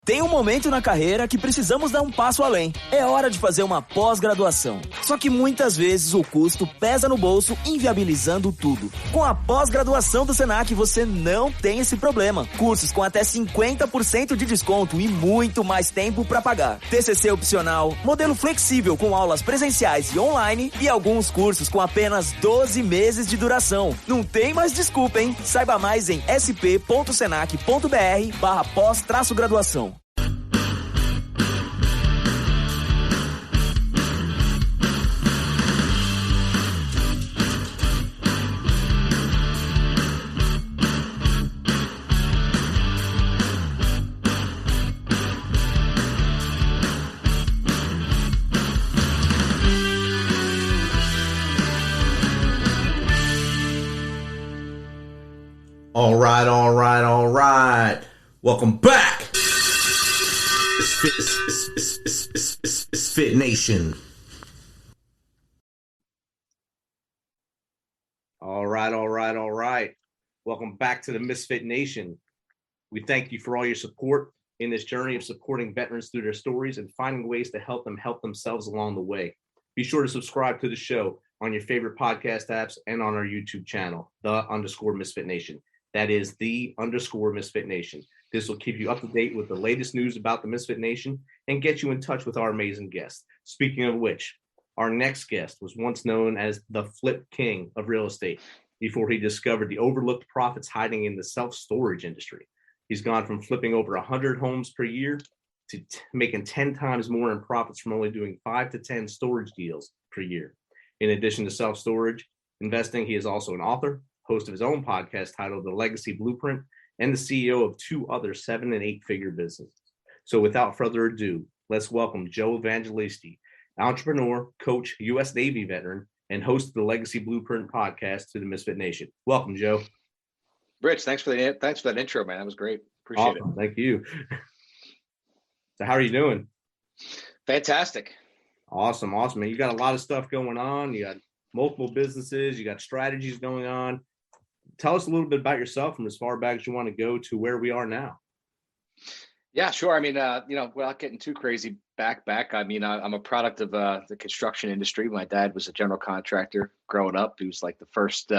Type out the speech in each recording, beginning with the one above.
Tem um momento na carreira que precisamos dar um passo além. É hora de fazer uma pós-graduação. Só que muitas vezes o custo pesa no bolso, inviabilizando tudo. Com a pós-graduação do Senac, você não tem esse problema. Cursos com até 50% de desconto e muito mais tempo para pagar. TCC opcional, modelo flexível com aulas presenciais e online e alguns cursos com apenas 12 meses de duração. Não tem mais desculpa, hein? Saiba mais em sp.senac.br/pós-graduação. All right. Welcome back. It's Fit Nation. All right. Welcome back to the Misfit Nation. We thank you for all your support in this journey of supporting veterans through their stories and finding ways to help them help themselves along the way. Be sure to subscribe to the show on your favorite podcast apps and on our YouTube channel, _Misfit Nation. That is _Misfit Nation. This will keep you up to date with the latest news about the Misfit Nation and get you in touch with our amazing guests. Speaking of which, our next guest was once known as the Flip King of real estate before he discovered the overlooked profits hiding in the self-storage industry. He's gone from flipping over 100 homes per year to making 10 times more in profits from only doing 5 to 10 storage deals per year. In addition to self-storage investing, he is also an author, host of his own podcast titled The Legacy Blueprint, and the CEO of 2 other 7- and 8-figure businesses. So without further ado, let's welcome Joe Evangelisti, entrepreneur, coach, US Navy veteran, and host of the Legacy Blueprint podcast to the Misfit Nation. Welcome, Joe. Rich, thanks for that intro, man. That was great. Appreciate it. Thank you. So how are you doing? Fantastic. Awesome, man. You got a lot of stuff going on. You got multiple businesses. You got strategies going on. Tell us a little bit about yourself from as far back as you want to go to where we are now. Yeah, sure. I mean, without getting too crazy back. I mean, I'm a product of the construction industry. My dad was a general contractor growing up. He was like the first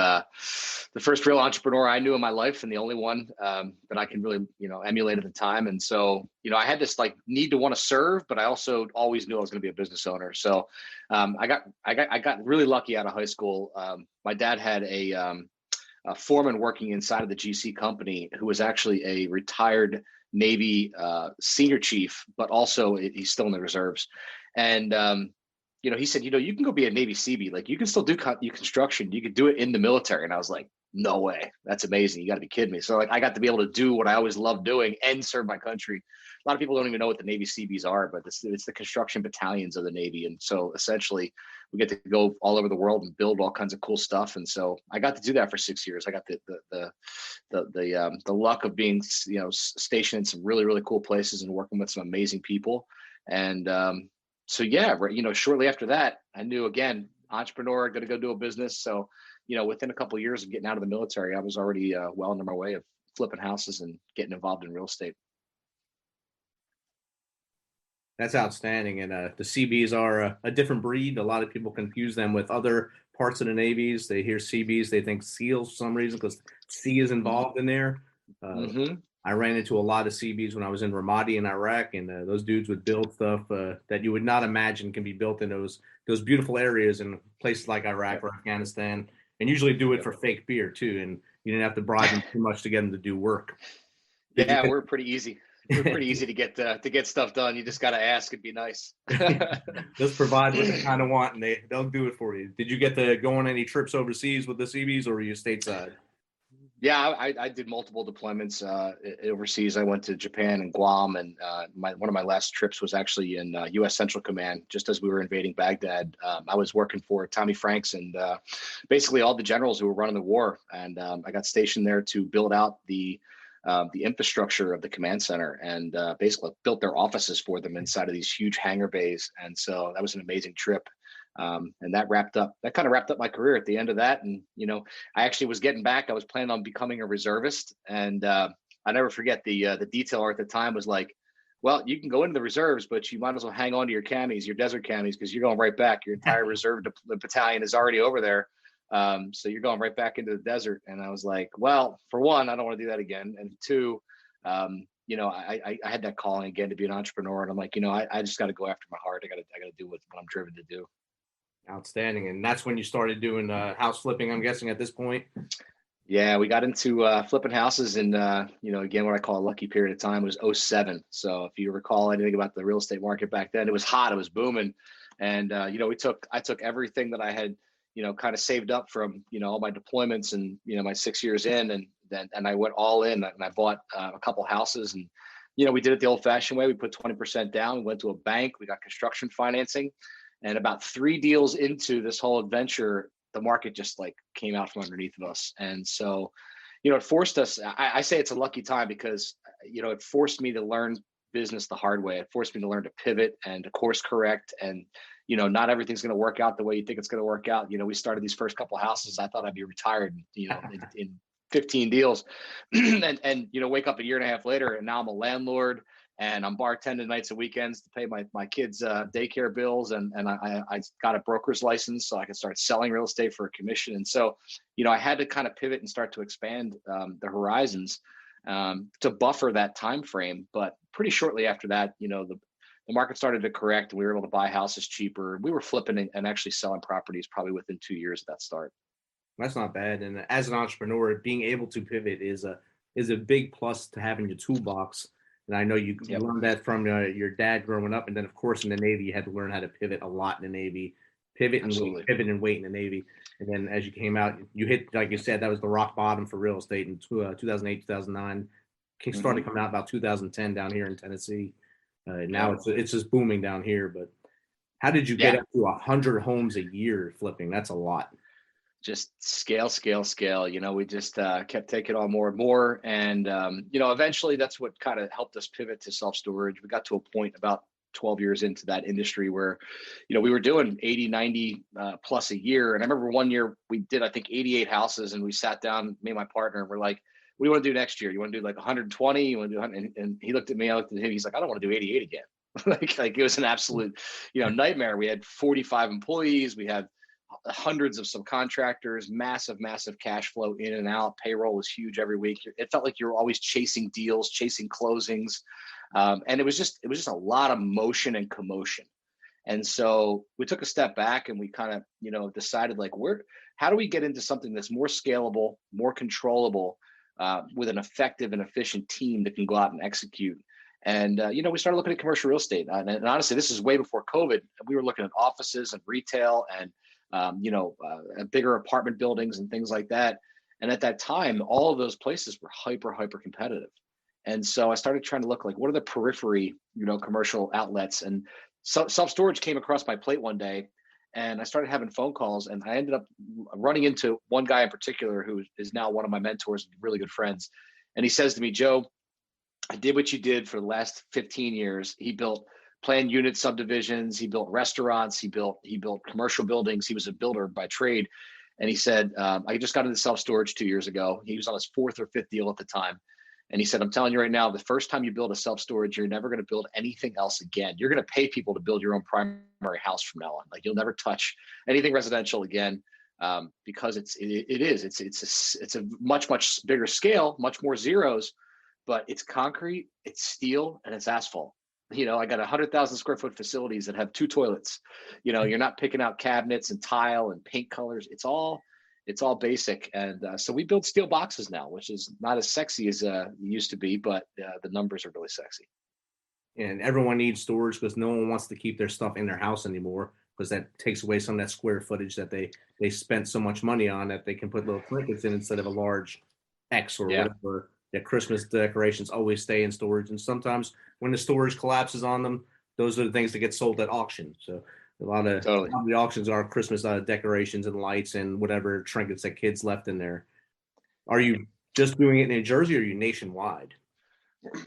real entrepreneur I knew in my life, and the only one that I can really, emulate at the time. And so, I had this like need to want to serve, but I also always knew I was going to be a business owner. So I got really lucky out of high school. My dad had a foreman working inside of the GC company who was actually a retired Navy senior chief, but also he's still in the reserves. And, he said, you can go be a Navy Seabee. Like you can still do construction. You could do it in the military. And I was like, no way. That's amazing. You got to be kidding me. So like I got to be able to do what I always loved doing and serve my country. A lot of people don't even know what the Navy Seabees are, but it's the construction battalions of the Navy. And so essentially we get to go all over the world and build all kinds of cool stuff. And so I got to do that for 6 years. I got the luck of being, stationed in some really, really cool places and working with some amazing people. And shortly after that, I knew, again, entrepreneur, going to go do a business. So, within a couple of years of getting out of the military, I was already well under my way of flipping houses and getting involved in real estate. That's outstanding. And the Seabees are a different breed. A lot of people confuse them with other parts of the Navies. They hear Seabees, they think SEALs for some reason because sea is involved in there. I ran into a lot of Seabees when I was in Ramadi in Iraq, and those dudes would build stuff that you would not imagine can be built in those beautiful areas in places like Iraq or Afghanistan, and usually do it for fake beer too. And you didn't have to bribe them too much to get them to do work. We're pretty easy. We're pretty easy to get stuff done. You just got to ask and be nice. Just provide what you kind of want, and they'll do it for you. Did you get to go on any trips overseas with the Seabees, or were you stateside? Yeah, I did multiple deployments overseas. I went to Japan and Guam, and one of my last trips was actually in US Central Command, just as we were invading Baghdad. I was working for Tommy Franks and basically all the generals who were running the war, and I got stationed there to build out the infrastructure of the command center and basically built their offices for them inside of these huge hangar bays. And so that was an amazing trip. And that kind of wrapped up my career at the end of that. And, I actually was getting back. I was planning on becoming a reservist. And I never forget the detailer at the time was like, well, you can go into the reserves, but you might as well hang on to your camis, your desert camis, because you're going right back. Your entire reserve battalion is already over there. So you're going right back into the desert. And I was like, well, for one, I don't want to do that again. And two, I had that calling again to be an entrepreneur. And I'm like, I just got to go after my heart. I got to do what I'm driven to do. Outstanding. And that's when you started doing house flipping, I'm guessing, at this point. Yeah, we got into flipping houses in, again, what I call a lucky period of time was 2007. So if you recall anything about the real estate market back then, it was hot, it was booming. And, I took everything that I had, kind of saved up from, all my deployments and, my 6 years in, and I went all in and I bought a couple houses and, we did it the old fashioned way. We put 20% down, we went to a bank, we got construction financing, and about 3 deals into this whole adventure, the market just like came out from underneath of us. And so, it forced us, I say it's a lucky time because, it forced me to learn business the hard way. It forced me to learn to pivot and to course correct. And, not everything's going to work out the way you think it's going to work out. We started these first couple of houses. I thought I'd be retired, in 15 deals and, wake up a year and a half later and now I'm a landlord. And I'm bartending nights and weekends to pay my kids' daycare bills. And I got a broker's license so I could start selling real estate for a commission. And so, I had to kind of pivot and start to expand the horizons to buffer that time frame. But pretty shortly after that, the market started to correct and we were able to buy houses cheaper. We were flipping and actually selling properties probably within 2 years of that start. That's not bad. And as an entrepreneur, being able to pivot is a big plus to having your toolbox. And I know you learned that from your dad growing up. And then, of course, in the Navy, you had to learn how to pivot a lot in the Navy, pivot and wait in the Navy. And then as you came out, you hit, like you said, that was the rock bottom for real estate in 2008, 2009. Started coming out about 2010 down here in Tennessee. Now it's just booming down here. But how did you get up to 100 homes a year flipping? That's a lot. Just scale. We just kept taking on more and more. And, eventually that's what kind of helped us pivot to self-storage. We got to a point about 12 years into that industry where, we were doing 80, 90 plus a year. And I remember one year we did, I think, 88 houses and we sat down, me and my partner, and we're like, what do you want to do next year? You want to do like 120? You want to do 100? And he looked at me, I looked at him. He's like, I don't want to do 88 again. like it was an absolute, nightmare. We had 45 employees. We had hundreds of subcontractors, massive cash flow in and out. Payroll was huge every week. It felt like you were always chasing deals, chasing closings. And it was just a lot of motion and commotion. And so we took a step back and we kind of, decided like, how do we get into something that's more scalable, more controllable, with an effective and efficient team that can go out and execute. And, we started looking at commercial real estate. And honestly, this is way before COVID. We were looking at offices and retail and, bigger apartment buildings and things like that. And at that time, all of those places were hyper competitive. And so I started trying to look like, what are the periphery, commercial outlets? And self-storage came across my plate one day. And I started having phone calls and I ended up running into one guy in particular who is now one of my mentors, really good friends. And he says to me, Joe, I did what you did for the last 15 years. He built planned unit subdivisions. He built restaurants. He built commercial buildings. He was a builder by trade. And he said, I just got into self-storage 2 years ago. He was on his 4th or 5th deal at the time. And he said, I'm telling you right now, the first time you build a self-storage, you're never going to build anything else again. You're going to pay people to build your own primary house from now on. Like you'll never touch anything residential again, because it's a much bigger scale, much more zeros, but it's concrete, it's steel, and it's asphalt. I got 100,000 square foot facilities that have 2 toilets. You're not picking out cabinets and tile and paint colors. It's all basic. And so we build steel boxes now, which is not as sexy as it used to be, but the numbers are really sexy. And everyone needs storage because no one wants to keep their stuff in their house anymore, because that takes away some of that square footage that they spent so much money on, that they can put little trinkets in instead of a large X or whatever. The Christmas decorations always stay in storage. And sometimes when the storage collapses on them, those are the things that get sold at auction. So a lot of the auctions are Christmas decorations and lights and whatever trinkets that kids left in there. Are you just doing it in New Jersey, or are you nationwide?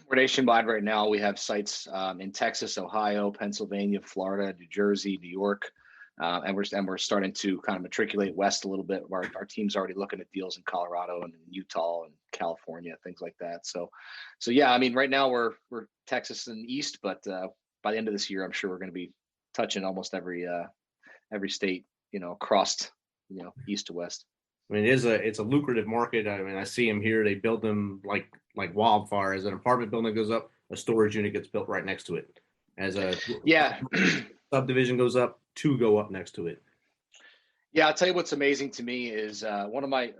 We're nationwide right now. We have sites in Texas, Ohio, Pennsylvania, Florida, New Jersey, New York. And we're starting to kind of matriculate west a little bit. Our team's already looking at deals in Colorado and Utah and California, things like that. So yeah, I mean, right now we're Texas and East, but by the end of this year, I'm sure we're going to be touching almost every state, across, east to west. I mean, it's a lucrative market. I mean, I see them here. They build them like wildfire. As an apartment building goes up, a storage unit gets built right next to it. As a subdivision goes up, 2 go up next to it. Yeah, I'll tell you what's amazing to me is one of my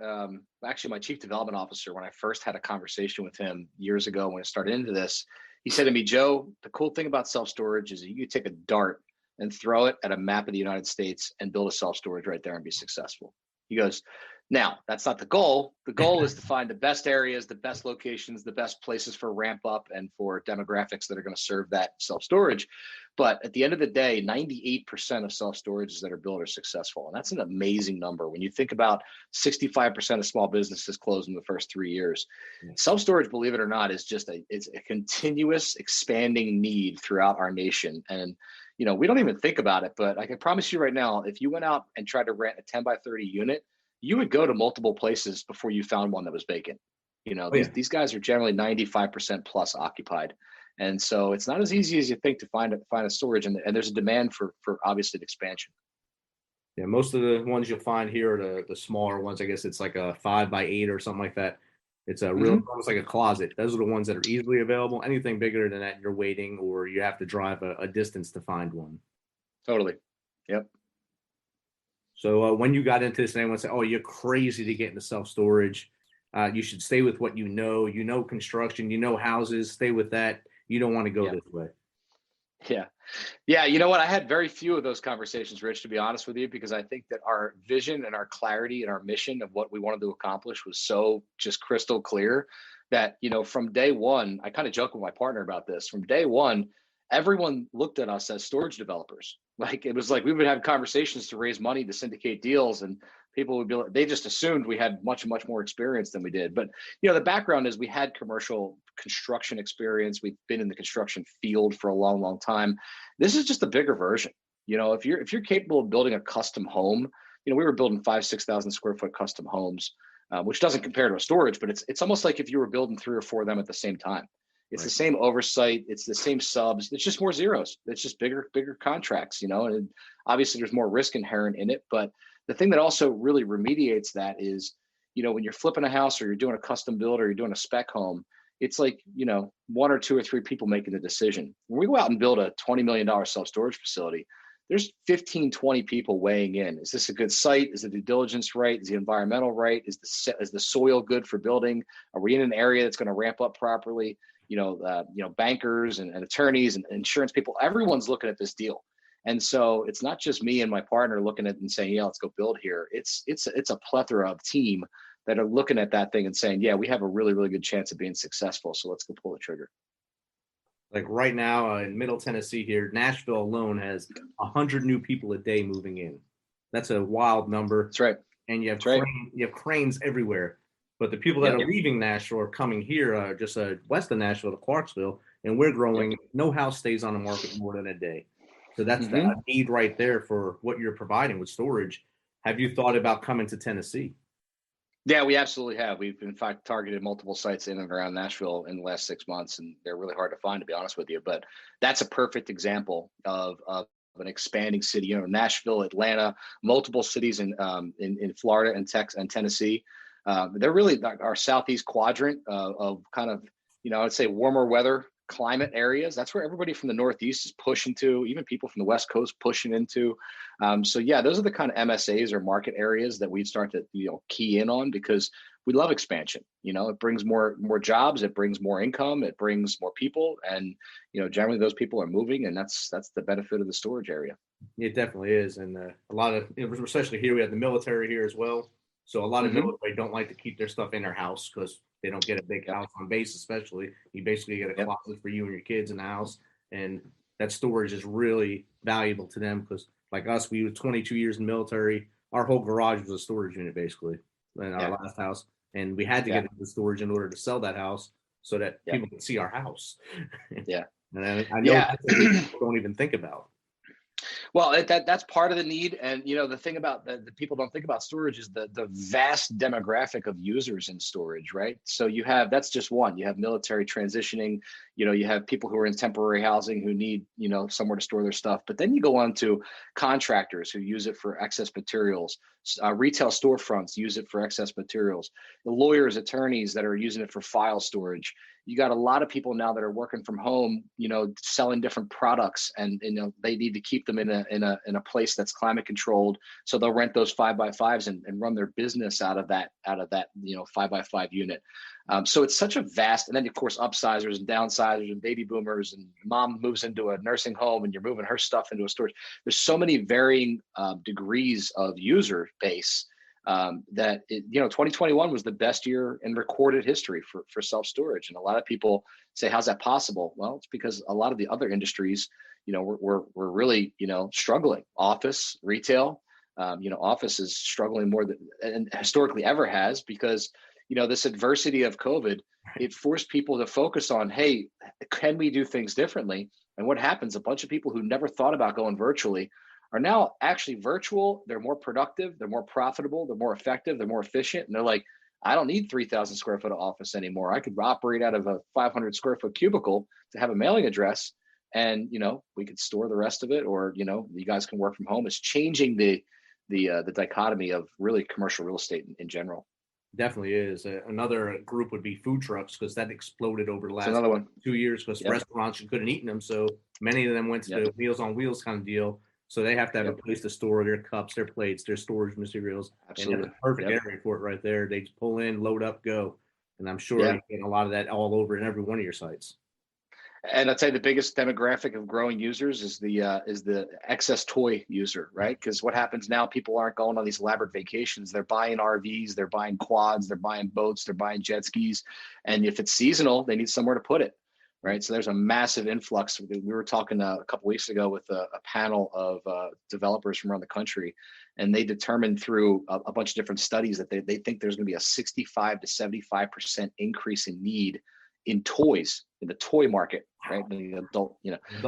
actually my chief development officer, when I first had a conversation with him years ago when I started into this, he said to me, Joe, the cool thing about self-storage is you take a dart and throw it at a map of the United States and build a self-storage right there and be successful. He goes, now, that's not the goal. The goal is to find the best areas, the best locations, the best places for ramp up and for demographics that are going to serve that self-storage. But at the end of the day, 98% of self-storages that are built are successful. And that's an amazing number. When you think about 65% of small businesses close in the first 3 years, self-storage, believe it or not, is it's a continuous expanding need throughout our nation. And we don't even think about it, but I can promise you right now, if you went out and tried to rent a 10 by 30 unit, you would go to multiple places before you found one that was vacant. These guys are generally 95% plus occupied. And so it's not as easy as you think to find a storage, and there's a demand for obviously expansion. Yeah, most of the ones you'll find here are the smaller ones. I guess it's like a 5 by 8 or something like that. It's a real almost like a closet. Those are the ones that are easily available. Anything bigger than that, you're waiting, or you have to drive a distance to find one. Totally. Yep. So when you got into this, and anyone said, "Oh, you're crazy to get into self-storage. You should stay with what you know. You know construction. You know houses. Stay with that. You don't want to go this way." Yeah. You know what? I had very few of those conversations, Rich, to be honest with you, because I think that our vision and our clarity and our mission of what we wanted to accomplish was so just crystal clear that, from day one, I kind of joke with my partner about this. From day one, everyone looked at us as storage developers. Like, it was like we would have conversations to raise money to syndicate deals, and people would be like, they just assumed we had much more experience than we did. But the background is we had commercial construction experience. We've been in the construction field for a long time. This is just a bigger version. If you're capable of building a custom home, we were building 5,000-6,000 square foot custom homes, which doesn't compare to a storage, but it's almost like if you were building 3 or 4 of them at the same time. It's the same oversight. It's the same subs. It's just more zeros. It's just bigger contracts, and obviously there's more risk inherent in it. But the thing that also really remediates that is, when you're flipping a house or you're doing a custom build or you're doing a spec home, it's like, 1 or 2 or 3 people making the decision. When we go out and build a $20 million self-storage facility, there's 15, 20 people weighing in. Is this a good site? Is the due diligence right? Is the environmental right? Is the soil good for building? Are we in an area that's going to ramp up properly? Bankers and attorneys and insurance people, everyone's looking at this deal. And so it's not just me and my partner looking at it and saying, yeah, let's go build here. It's a plethora of team that are looking at that thing and saying, yeah, we have a really, really good chance of being successful. So let's go pull the trigger. Like right now in Middle Tennessee here, Nashville alone has 100 new people a day moving in. That's a wild number. That's right. And you have cranes everywhere. But the people that are leaving Nashville are coming here, just west of Nashville to Clarksville, and we're growing. No house stays on the market more than a day. So that's the need right there for what you're providing with storage. Have you thought about coming to Tennessee? Yeah, we absolutely have. We've in fact targeted multiple sites in and around Nashville in the last 6 months, and they're really hard to find, to be honest with you. But that's a perfect example of an expanding city. Nashville, Atlanta, multiple cities in Florida and Texas and Tennessee. They're really our southeast quadrant of kind of, I'd say warmer weather climate areas. That's where everybody from the Northeast is pushing to, even people from the West Coast pushing into. So yeah, those are the kind of MSAs or market areas that we start to, key in on, because we love expansion. It brings more jobs, it brings more income, it brings more people. And, generally those people are moving, and that's the benefit of the storage area. It definitely is. And a lot of, especially here, we have the military here as well. So a lot of military don't like to keep their stuff in their house because they don't get a big house on base, especially. You basically get a closet for you and your kids in the house. And that storage is really valuable to them because, like us, we were 22 years in the military. Our whole garage was a storage unit, basically, in our last house. And we had to get into the storage in order to sell that house so that people could see our house. Yeah. And I know that's what people don't even think about. Well, that's part of the need. And, the thing about the people don't think about storage is the vast demographic of users in storage, right? So that's just one. You have military transitioning, you have people who are in temporary housing who need, somewhere to store their stuff. But then you go on to contractors who use it for excess materials, retail storefronts use it for excess materials, the lawyers, attorneys that are using it for file storage. You got a lot of people now that are working from home, selling different products, and they need to keep them in a place that's climate controlled. So they'll rent those 5x5s and run their business out of that 5x5 unit. So it's such a vast, and then of course upsizers and downsizers and baby boomers, and mom moves into a nursing home and you're moving her stuff into a storage. There's so many varying degrees of user base. That 2021 was the best year in recorded history for self-storage. And a lot of people say, how's that possible? Well, it's because a lot of the other industries, we're really, struggling. Office, retail, office is struggling more than historically ever has, because, this adversity of COVID, it forced people to focus on, hey, can we do things differently? And what happens? A bunch of people who never thought about going virtually are now actually virtual. They're more productive, they're more profitable, they're more effective, they're more efficient. And they're like, I don't need 3,000 square foot of office anymore. I could operate out of a 500 square foot cubicle to have a mailing address, and we could store the rest of it, or you guys can work from home. It's changing the dichotomy of really commercial real estate in general. Definitely is. Another group would be food trucks, because that exploded over the last 2 years, because restaurants, you couldn't eat in them. So many of them went to the Meals on Wheels kind of deal. So they have to have a place to store their cups, their plates, their storage materials. Absolutely. And that's a perfect area for it right there. They just pull in, load up, go. And I'm sure you're getting a lot of that all over in every one of your sites. And I'd say the biggest demographic of growing users is the excess toy user, right? Because what happens now, people aren't going on these elaborate vacations. They're buying RVs, they're buying quads, they're buying boats, they're buying jet skis. And if it's seasonal, they need somewhere to put it. Right. So there's a massive influx. We were talking a couple of weeks ago with a panel of developers from around the country, and they determined through a bunch of different studies that they think there's going to be a 65 to 75% increase in need in toys, in the toy market, right? The adult,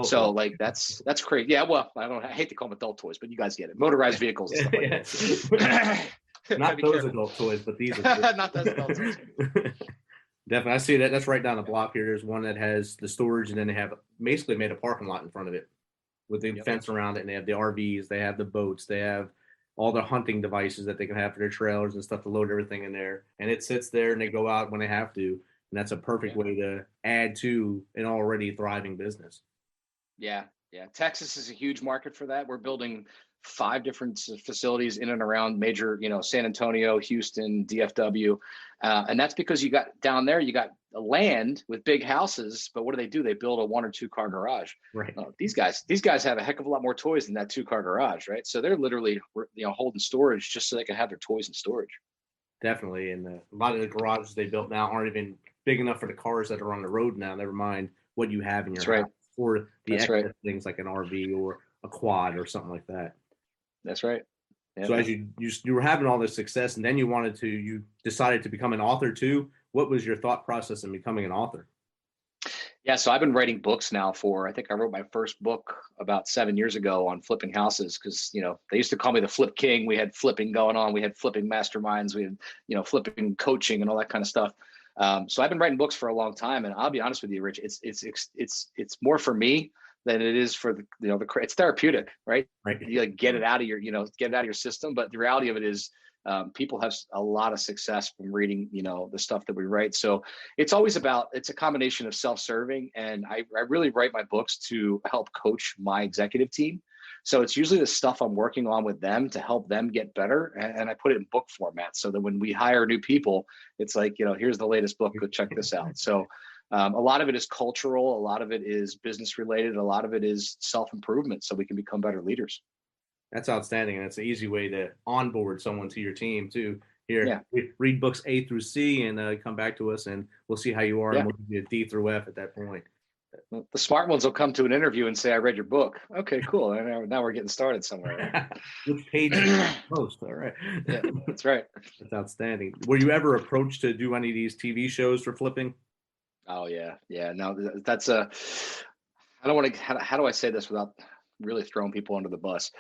so like that's crazy. Yeah, well, I hate to call them adult toys, but you guys get it. Motorized vehicles and stuff like that. Not those adult toys, but these are not those adult toys. Definitely. I see that. That's right down the block here. There's one that has the storage, and then they have basically made a parking lot in front of it with the fence around it. And they have the RVs, they have the boats, they have all the hunting devices that they can have for their trailers and stuff to load everything in there. And it sits there, and they go out when they have to. And that's a perfect way to add to an already thriving business. Yeah. Texas is a huge market for that. We're building 5 different facilities in and around major, San Antonio, Houston, DFW. And that's because you got a land with big houses, but what do? They build a 1 or 2 car garage. Right. These guys have a heck of a lot more toys than that 2 car garage, right? So they're literally, holding storage just so they can have their toys in storage. Definitely. And a lot of the garages they built now aren't even big enough for the cars that are on the road now. Never mind what you have in your house, or the extra things like an RV or a quad or something like that. That's right. Yeah. So as you were having all this success, and then you decided to become an author too. What was your thought process in becoming an author? Yeah, so I've been writing books now I think I wrote my first book about 7 years ago on flipping houses, because, they used to call me the Flip King. We had flipping going on. We had flipping masterminds. We had, flipping coaching and all that kind of stuff. So I've been writing books for a long time, and I'll be honest with you, Rich, it's more for me than it is for it's therapeutic, right? You get it out of your system. But the reality of it is, people have a lot of success from reading, the stuff that we write. So it's a combination of self-serving, and I really write my books to help coach my executive team. So it's usually the stuff I'm working on with them to help them get better. And I put it in book format so that when we hire new people, it's like, here's the latest book, go check this out. So a lot of it is cultural. A lot of it is business related. A lot of it is self-improvement so we can become better leaders. That's outstanding. And it's an easy way to onboard someone to your team too. Here, read books A through C and come back to us, and we'll see how you are. And we'll give you a D through F at that point. The smart ones will come to an interview and say, I read your book. Okay, cool. And now we're getting started somewhere. Which page most? All right. Yeah, that's right. That's outstanding. Were you ever approached to do any of these TV shows for flipping? Oh, yeah. Yeah. No, that's how do I say this without really throwing people under the bus.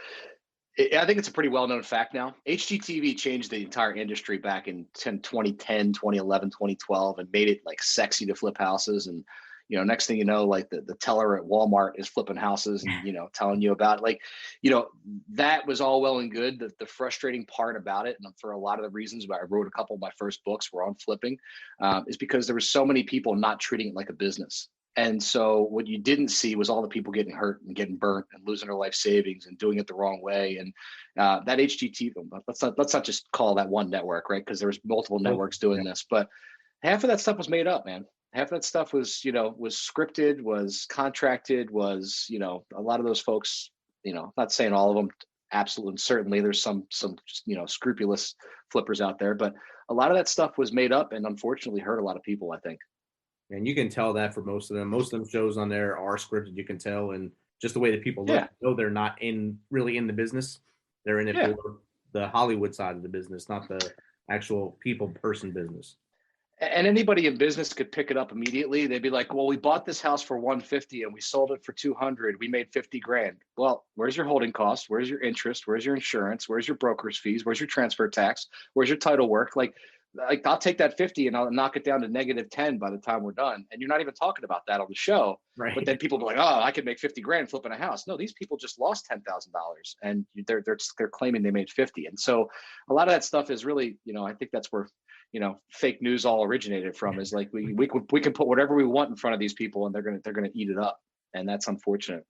I think it's a pretty well-known fact now. HGTV changed the entire industry back in 2010, 2011, 2012, and made it like sexy to flip houses. And, next thing you know, like the teller at Walmart is flipping houses and, telling you about like, that was all well and good. The frustrating part about it, and for a lot of the reasons why I wrote a couple of my first books were on flipping, is because there were so many people not treating it like a business. And so what you didn't see was all the people getting hurt and getting burnt and losing their life savings and doing it the wrong way. And that HGTV, let's not just call that one network, right? Because there was multiple networks doing this, but half of that stuff was made up, man. Half of that stuff was, was scripted, was contracted, was, a lot of those folks, not saying all of them, absolutely, certainly there's some, scrupulous flippers out there, but a lot of that stuff was made up and unfortunately hurt a lot of people, I think. And you can tell that for most of them. Most of them shows on there are scripted. You can tell, and just the way that people look, they're not really in the business. They're in it for the Hollywood side of the business, not the actual person business. And anybody in business could pick it up immediately. They'd be like, "Well, we bought this house for 150 and we sold it for 200. We made 50 grand." Well, where's your holding costs? Where's your interest? Where's your insurance? Where's your broker's fees? Where's your transfer tax? Where's your title work? Like I'll take that 50 and I'll knock it down to -10 by the time we're done. And you're not even talking about that on the show. Right. But then people be like, "Oh, I could make 50 grand flipping a house." No, these people just lost $10,000 and they're claiming they made 50. And so a lot of that stuff is really, I think that's where, fake news all originated from, is like we can put whatever we want in front of these people and they're going to eat it up. And that's unfortunate.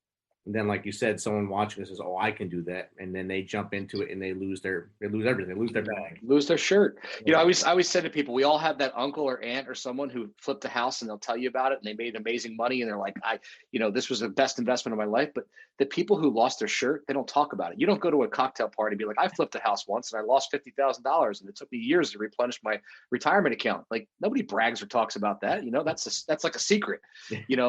And then, like you said, someone watching this says, "Oh, I can do that," and then they jump into it and they lose everything. They lose their bag, lose their shirt. I always said to people, we all have that uncle or aunt or someone who flipped a house and they'll tell you about it and they made amazing money and they're like, this was the best investment of my life. But the people who lost their shirt, they don't talk about it. You don't go to a cocktail party and be like, "I flipped a house once and I lost $50,000 and it took me years to replenish my retirement account." Like nobody brags or talks about that. That's like a secret.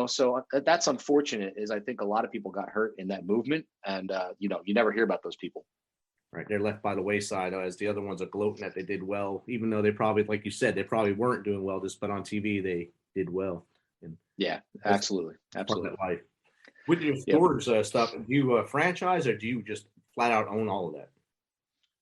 So that's unfortunate. Is I think a lot of people got hurt in that movement, and you never hear about those people. Right, they're left by the wayside as the other ones are gloating that they did well, even though they probably, like you said, they probably weren't doing well. Just but on TV they did well. And absolutely. Life. With your storage stuff, do you franchise or do you just flat out own all of that?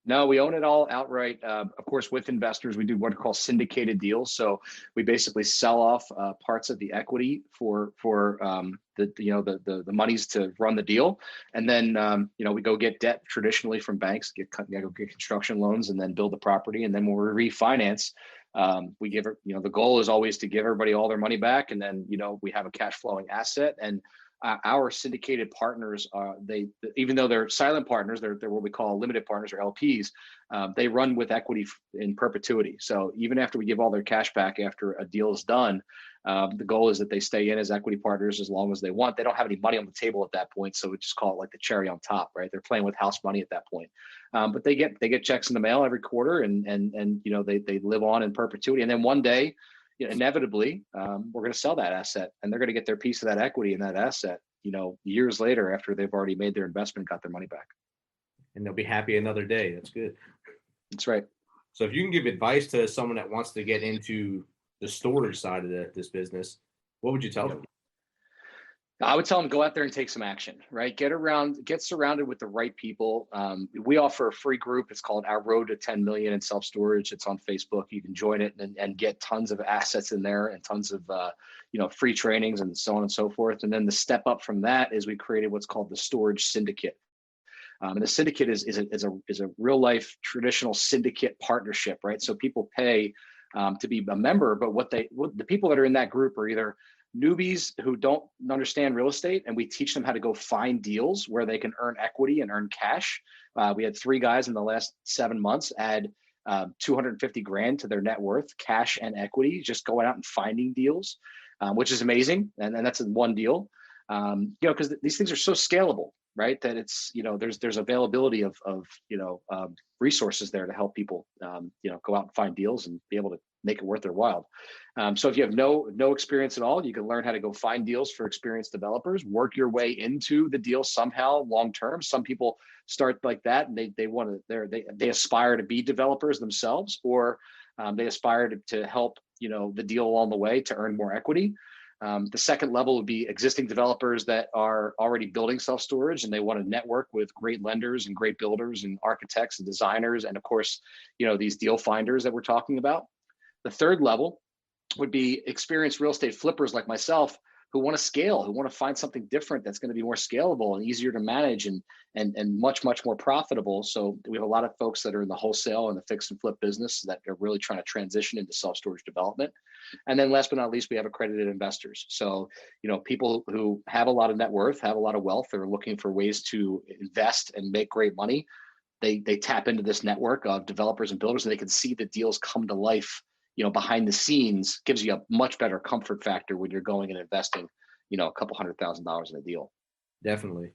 No, we own it all outright. Of course, with investors, we do what are called syndicated deals. So we basically sell off parts of the equity for the monies to run the deal, and then we go get debt traditionally from banks, get construction loans, and then build the property. And then when we refinance, we give the goal is always to give everybody all their money back, and then we have a cash flowing asset. And our syndicated partners, even though they're silent partners, they're what we call limited partners or LPs. They run with equity in perpetuity. So even after we give all their cash back after a deal is done, the goal is that they stay in as equity partners as long as they want. They don't have any money on the table at that point, so we just call it like the cherry on top, right? They're playing with house money at that point. But they get checks in the mail every quarter, and they live on in perpetuity. And then one day, inevitably, we're going to sell that asset and they're going to get their piece of that equity in that asset, years later after they've already made their investment, got their money back. And they'll be happy another day. That's good. That's right. So if you can give advice to someone that wants to get into the storage side of this business, what would you tell them? I would tell them, go out there and take some action, right? Get surrounded with the right people. We offer a free group. It's called Our Road to 10 Million in Self-Storage. It's on Facebook. You can join it and get tons of assets in there and tons of, free trainings and so on and so forth. And then the step up from that is we created what's called the Storage Syndicate. And the syndicate is a real life traditional syndicate partnership, right? So people pay to be a member, but the people that are in that group are either newbies who don't understand real estate, and we teach them how to go find deals where they can earn equity and earn cash. We had 3 guys in the last 7 months add 250 grand to their net worth, cash and equity, just going out and finding deals, which is amazing. And that's in one deal, because these things are so scalable, right? That it's, there's availability of resources there to help people, go out and find deals and be able to make it worth their while. So if you have no experience at all, you can learn how to go find deals for experienced developers, work your way into the deal somehow long term. Some people start like that and they aspire to be developers themselves, or they aspire to help the deal along the way to earn more equity. The second level would be existing developers that are already building self-storage and they want to network with great lenders and great builders and architects and designers. And of course, these deal finders that we're talking about. The third level would be experienced real estate flippers like myself who want to scale, who want to find something different that's going to be more scalable and easier to manage and much, much more profitable. So we have a lot of folks that are in the wholesale and the fix and flip business that are really trying to transition into self-storage development. And then last but not least, we have accredited investors. So, people who have a lot of net worth, have a lot of wealth, they're looking for ways to invest and make great money. They tap into this network of developers and builders and they can see the deals come to life behind the scenes. Gives you a much better comfort factor when you're going and investing, a couple $100,000 in a deal. Definitely.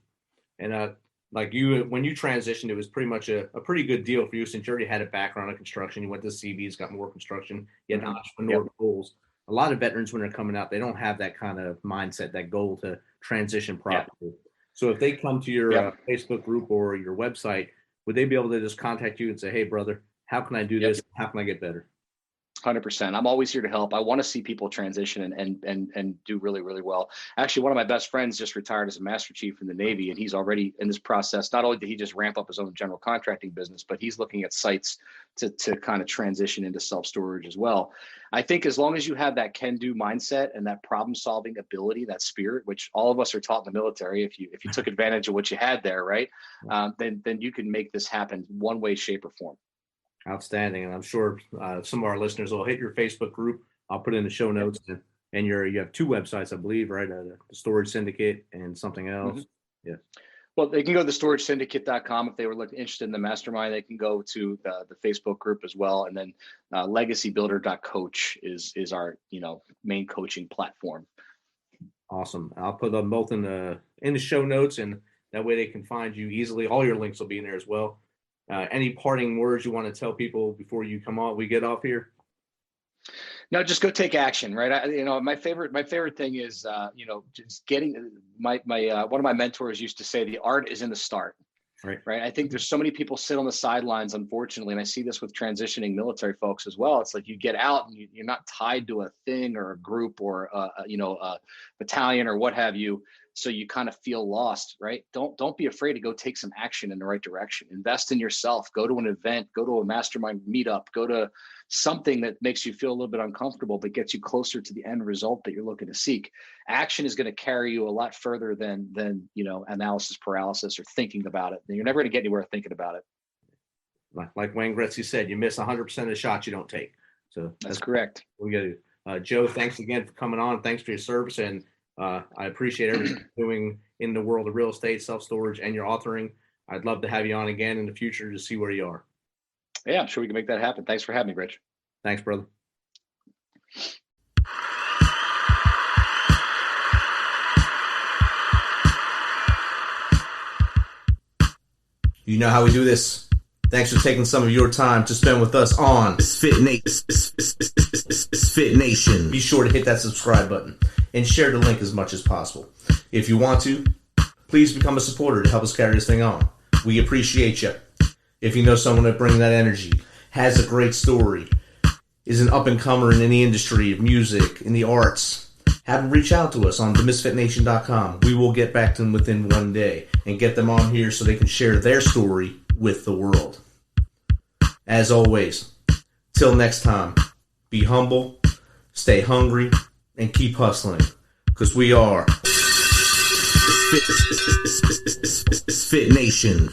And like you, when you transitioned, it was pretty much a pretty good deal for you since you already had a background in construction. You went to Seabees, got more construction, you had entrepreneur goals. A lot of veterans, when they're coming out, they don't have that kind of mindset, that goal to transition properly. So if they come to your Facebook group or your website, would they be able to just contact you and say, hey, brother, how can I do this? How can I get better? 100%. I'm always here to help. I want to see people transition and do really, really well. Actually, one of my best friends just retired as a Master Chief in the Navy, and he's already in this process. Not only did he just ramp up his own general contracting business, but he's looking at sites to kind of transition into self-storage as well. I think as long as you have that can-do mindset and that problem-solving ability, that spirit, which all of us are taught in the military, if you took advantage of what you had there, right, then you can make this happen one way, shape, or form. Outstanding. And I'm sure some of our listeners will hit your Facebook group. I'll put in the show notes. And you have two websites, I believe, right? The Storage Syndicate and something else. Mm-hmm. Yeah. Well, they can go to storagesyndicate.com. If they were interested in the mastermind, they can go to the Facebook group as well. And then legacybuilder.coach is our main coaching platform. Awesome. I'll put them both in the show notes, and that way they can find you easily. All your links will be in there as well. Any parting words you want to tell people before you we get off here? No, just go take action, right? My favorite thing is, just getting my one of my mentors used to say, the art is in the start, right? I think there's so many people sit on the sidelines, unfortunately, and I see this with transitioning military folks as well. It's like you get out and you're not tied to a thing or a group or a battalion or what have you. So you kind of feel lost, right? Don't be afraid to go take some action in the right direction. Invest in yourself. Go to an event, go to a mastermind meetup, go to something that makes you feel a little bit uncomfortable, but gets you closer to the end result that you're looking to seek. Action is going to carry you a lot further than analysis paralysis or thinking about it. You're never going to get anywhere thinking about it. Like Wayne Gretzky said, you miss 100% of the shots you don't take. So that's correct. We got to. Joe, thanks again for coming on. Thanks for your service, and I appreciate everything you're doing in the world of real estate, self-storage, and your authoring. I'd love to have you on again in the future to see where you are. Yeah, I'm sure we can make that happen. Thanks for having me, Rich. Thanks, brother. You know how we do this. Thanks for taking some of your time to spend with us on Misfit Nation. Be sure to hit that subscribe button and share the link as much as possible. If you want to, please become a supporter to help us carry this thing on. We appreciate you. If you know someone that brings that energy, has a great story, is an up-and-comer in any industry of music, in the arts, have them reach out to us on themisfitnation.com. We will get back to them within one day and get them on here so they can share their story with the world. As always, till next time, be humble, stay hungry, and keep hustling, because we are Fit Nation.